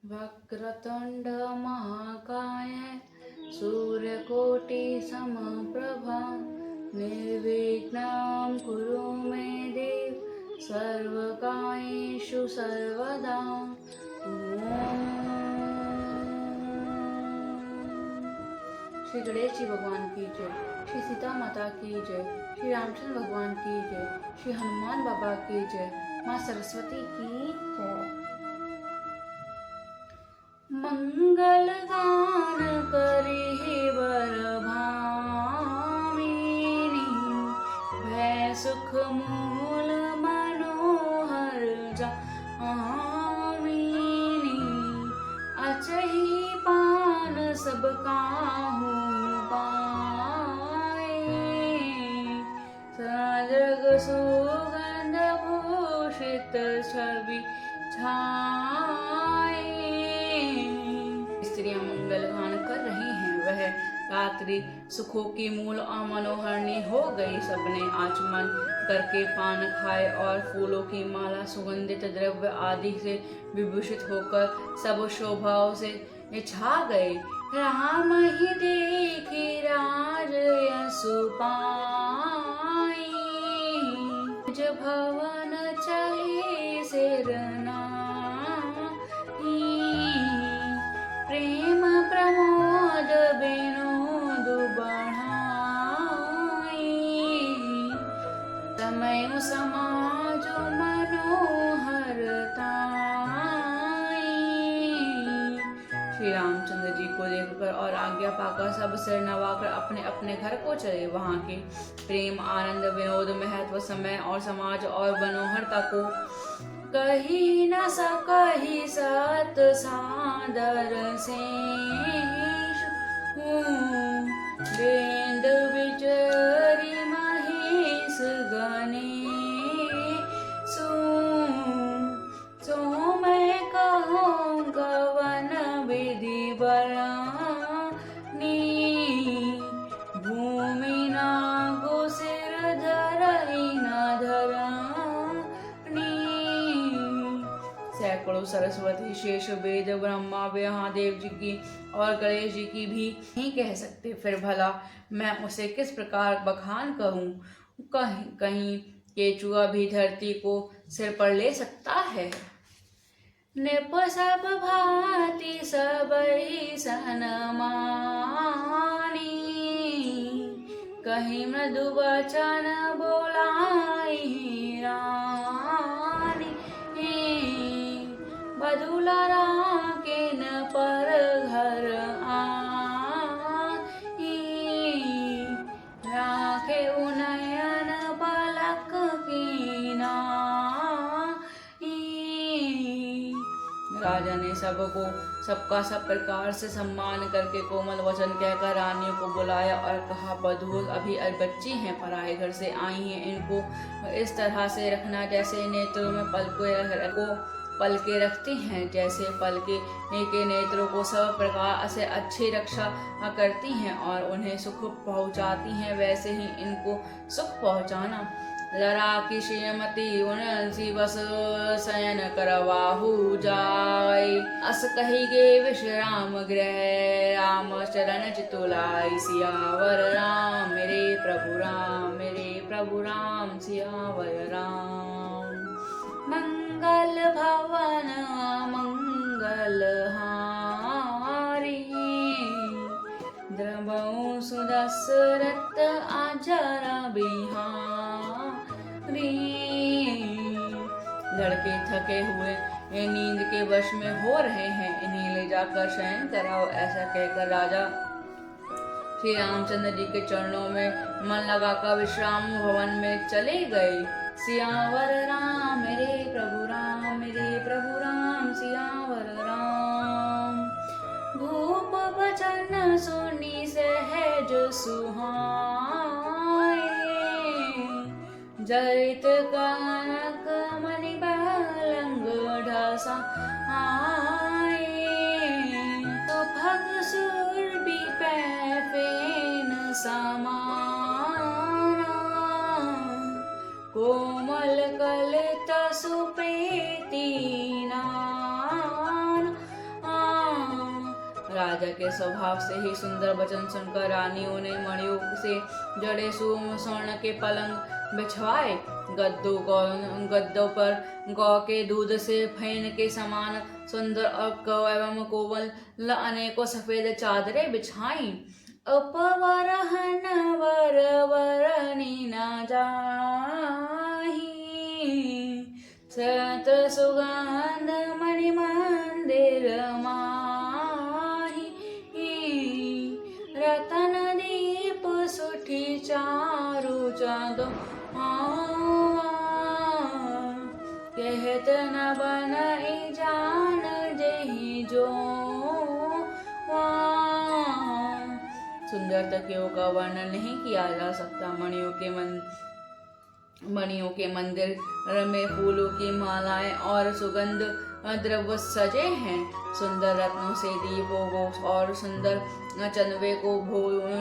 वक्रतुंड महाकाय सूर्यकोटि समप्रभा निर्विघ्नं कुरु मे देव सर्वकार्येषु सर्वदा। ओम श्री गणेश जी भगवान की जय, श्री सीता माता की जय, श्री रामचंद्र भगवान की जय, श्री हनुमान बाबा की जय, माँ सरस्वती की जय। मंगल गान करिहि वर भामिनी, भय सुख मूल मनोहर जामिनी। अचहि पान सब काहू पाए, सजग सुगंध भूषित छवि छाए। स्त्रियां मंगल गान कर रही हैं, वह रात्रि सुखों की मूल और मनोहरणी हो गई। सबने आचमन करके पान खाए और फूलों की माला सुगंधित द्रव्य आदि से विभूषित होकर सब शोभाओं से छा गए। राम ही देखी राज यशु पाई, निज भवन चले सिर प्रेम प्रमोद विनोद बढ़ाई। समय समाज मनोहर ताई। श्री रामचंद्र जी को देखकर और आज्ञा पाकर सब सिर नवाकर अपने अपने घर को चले। वहां के प्रेम आनंद विनोद महत्व समय और समाज और मनोहरता को कही न सकहि सत सादर शेष। वेद विचरी महेश गणेश, सो मैं कहूँ गवन विधि बरनी। भूमि नागो सिर धरई न धरनी। सैकड़ों सरस्वती शेष वेद ब्रह्मा महादेव जी की और गणेश जी की भी नहीं कह सकते, फिर भला मैं उसे किस प्रकार बखान कहूँ। कहीं केचुआ भी धरती को सिर पर ले सकता है। नृप सब भांति सबई सन मानी, कहीं मृदु वचन बोलाई रानी। बधुलरा किन पर घर आई, राखे उनयन पलक की नाई। राजा ने सबको सबका सब प्रकार से सम्मान करके कोमल वचन कहकर रानियों को बुलाया और कहा, बधू अभी बच्ची हैं, पराए घर से आई हैं, इनको इस तरह से रखना जैसे नेत्रों में पलके रखती हैं। जैसे पलके के नेत्रों को सब प्रकार से अच्छी रक्षा करती हैं और उन्हें सुख पहुँचाती हैं, वैसे ही इनको सुख पहुँचाना। लरा की श्रीमती उनसी बस शयन करवाहु जाय, अस कही गे विश्राम गृह राम चरण चितुलाई। सियावर राम मेरे प्रभु राम, मेरे प्रभु राम सियावर राम। मंगल भवन मंगल हारी, द्रवौ सुदशरथ अजर बिहारी। लड़के थके हुए नींद के वश में हो रहे हैं, इन्हें ले जाकर शयन कराओ। ऐसा कहकर राजा श्री रामचंद्र जी के चरणों में मन लगाकर विश्राम भवन में चले गए। सियावर राम मेरे प्रभु राम, मेरे प्रभु राम सियावर राम। भूप बचन सुनी सहज सुहाए, जरित कनक मणि पलंग ढसा आए। तो भग सुरभि पै फेन समाना, कोमल कलित सुप्रीति नान। राजा के स्वभाव से ही सुंदर वचन सुनकर रानियों ने मणियों से जड़े स्वर्ण के पलंग बिछवाए। गद्दों पर गौ के दूध से फेन के समान सुंदर एवं कोमल अनेकों सफेद चादरें बिछाई। अपवरहन वर वरनी न जाहि, सत सुगंध मणि मंदिर माहि। रतन दीप सुठी चारु चंदो कहत न बनई जान जहि जो। सुंदरता का वर्णन नहीं किया जा सकता। मणियों के मंदिर में फूलों की मालाएं और सुगंध द्रव्य सजे हैं। सुंदर रत्नों से दीपों को और सुंदर चंदवे को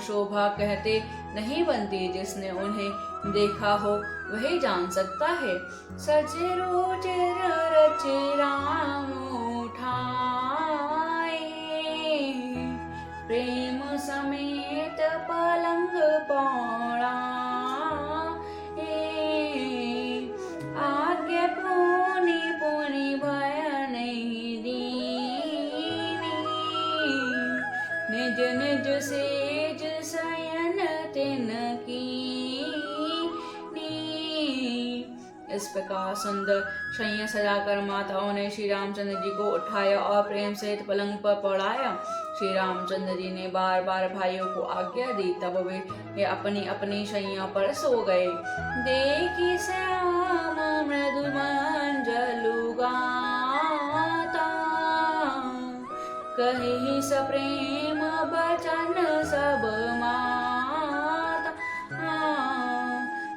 शोभा कहते नहीं बनती। जिसने उन्हें देखा हो वही जान सकता है। सजे रुचिर रचि राम उठाए, प्रेम समेत पलंग पौड़ा। आज्ञा पुनि पुनि भय नहीं दीनी, निज निज सेज शयन तिन कीनी। इस प्रकार सुंदर शय्या सजाकर माताओं ने श्री रामचंद्र जी को उठाया और प्रेम सहित पलंग पर पड़ाया। श्री रामचंद्र जी ने बार बार भाइयों को आज्ञा दी, तब वे अपनी अपनी शैया पर सो गए। देखी श्याम मृदु मंजलु गाता, कही सप्रेम बचन सब माता।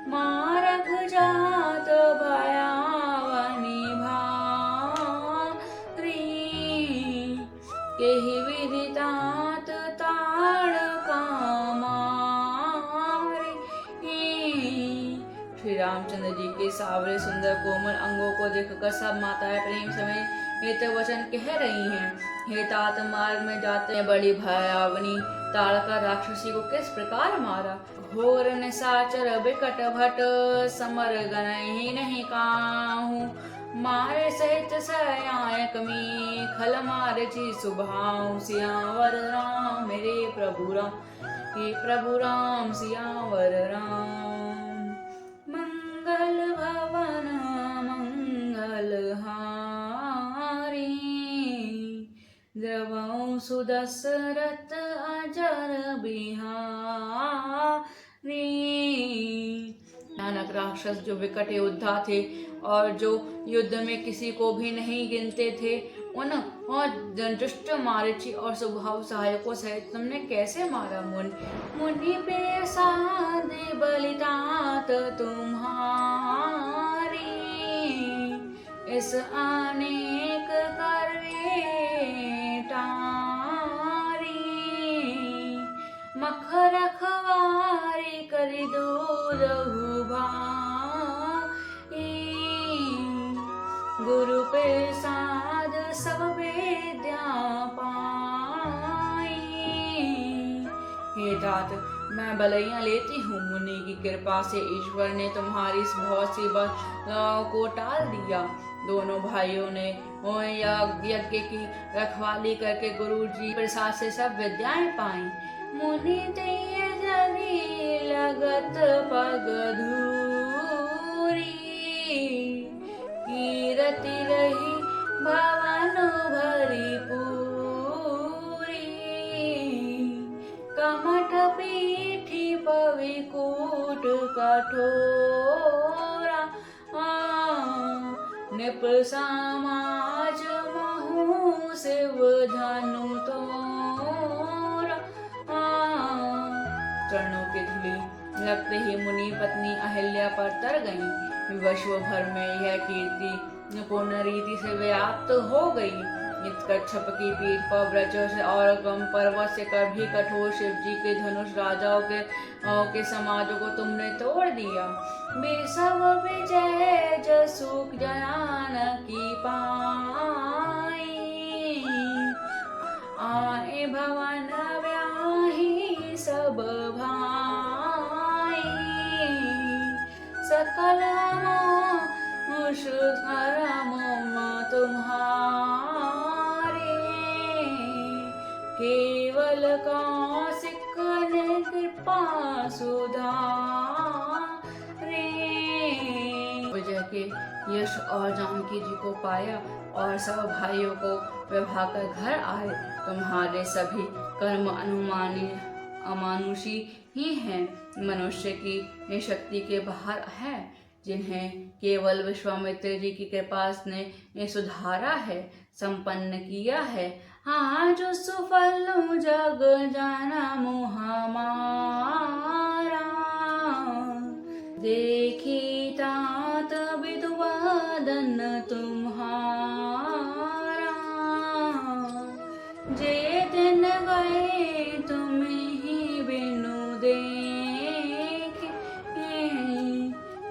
मारक जात भयावनी भारी, केहि विदितात ताड़ कामारे। श्री रामचंद्र जी के सावरे सुंदर कोमल अंगों को देखकर सब माताएं प्रेम समेत वचन कह रही हैं। हे तात, मार्ग में जाते बड़ी भयावनी ताड़का राक्षसी को किस प्रकार मारा। घोर निशाचर बिकट भट समर गनहि नहीं काहू, मारे सहित सयायक मी खल मारे ची सुभाऊ। सियावर राम मेरे प्रभु राम, हे प्रभु राम सियावर राम। मंगल भवन मंगल हारी, द्रवौ सुदशरथ अजर बिहारी। नानक राक्षस जो विकट योद्धा थे और जो युद्ध में किसी को भी नहीं गिनते थे, उन दुष्ट मारीची और स्वभाव सहायकों सहित तुमने कैसे मारा। मुनि पे साधे बलितात तुम्हारी, इस अनेक करवे टारी। मख रखवारी करि दूरहु भाई, गुरु पे साध सब विद्या पाई। हे तात, मैं बलैया लेती हूँ। मुनि की कृपा से ईश्वर ने तुम्हारी इस बहुत सी बल को टाल दिया। दोनों भाइयों ने यज्ञ की रखवाली करके गुरु जी प्रसाद से सब विद्याएं पाई। मुनि तेय जरी लगत पग धूरी, कीरति रही भवन भरी पूरी। कमठ पीठी पविकूट कठोरा, निप समाज महु शिव धनु तोरा। चरणों की धूलि लगते ही मुनि पत्नी अहिल्या पर तर गईं। विश्व भर में यह कीर्ति पूर्ण रीति से व्याप्त हो गई। कच्छप की पीठ पर ब्रज से और कम पर्वत से कर भी कठोर शिव जी के धनुष राजाओं के समाजों को तुमने तोड़ दिया। बेसव विजय जसुख जनान की पाई, आए सब भाई, सकल मुष धर्म तुम्हारे, केवल कौशिक ने कृपा सुधारे। विजय के यश और जानकी जी को पाया और सब भाइयों को विवाह कर घर आए। तुम्हारे सभी कर्म अमानुषी ही हैं, मनुष्य की शक्ति के बाहर है, जिन्हें केवल विश्वामित्र जी की कृपा ने सुधारा है, संपन्न किया है। हाँ, जो सुफल जग जाना हमारा, देखी तात विधवादन तुम्हारा, जे दिन गए तुम्हें ही बिनु देखे,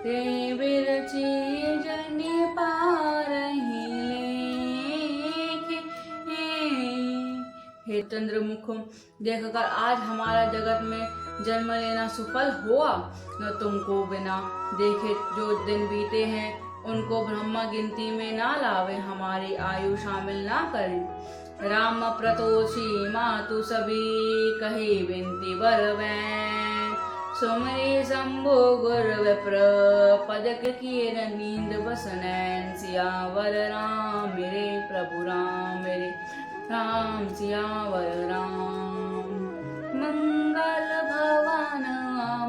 ते बिरची जनि पारही लेखे। हे चंद्रमुख, देखकर आज हमारा जगत में जन्म लेना सुफल हुआ। न तुमको बिना देखे जो दिन बीते हैं उनको ब्रह्मा गिनती में ना लावे, हमारी आयु शामिल ना करें। राम प्रतोषी मातु सभी कही बिनती बरवैं, सुमरी शंभु गुर विप्र पदक किए नींद बसनैन। सियावर राम मेरे प्रभु राम मेरे राम, सियावर राम। मंगल भवन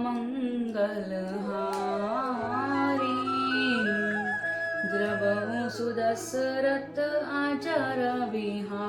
मंगल हारी, द्रवहु सुदशरथ अजर बिहारी।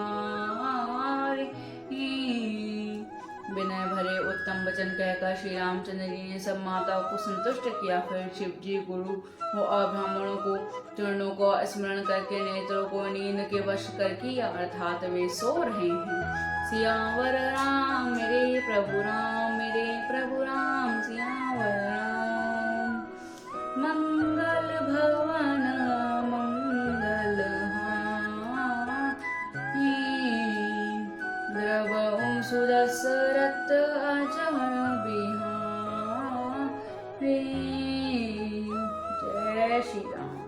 विनय भरे उत्तम वचन कहकर श्री रामचंद्र जी ने सब माताओं को संतुष्ट किया। फिर शिव जी गुरु और ब्राह्मणों को चरणों को स्मरण करके नेत्रों को नींद के वश कर किया, अर्थात वे सो रहे हैं। सियावर राम मेरे प्रभु राम मेरे प्रभु राम, सियावर राम। मंगल भवन मंगल हारी, द्रवहु सुदशरथ अजर बिहारी। जय श्री राम।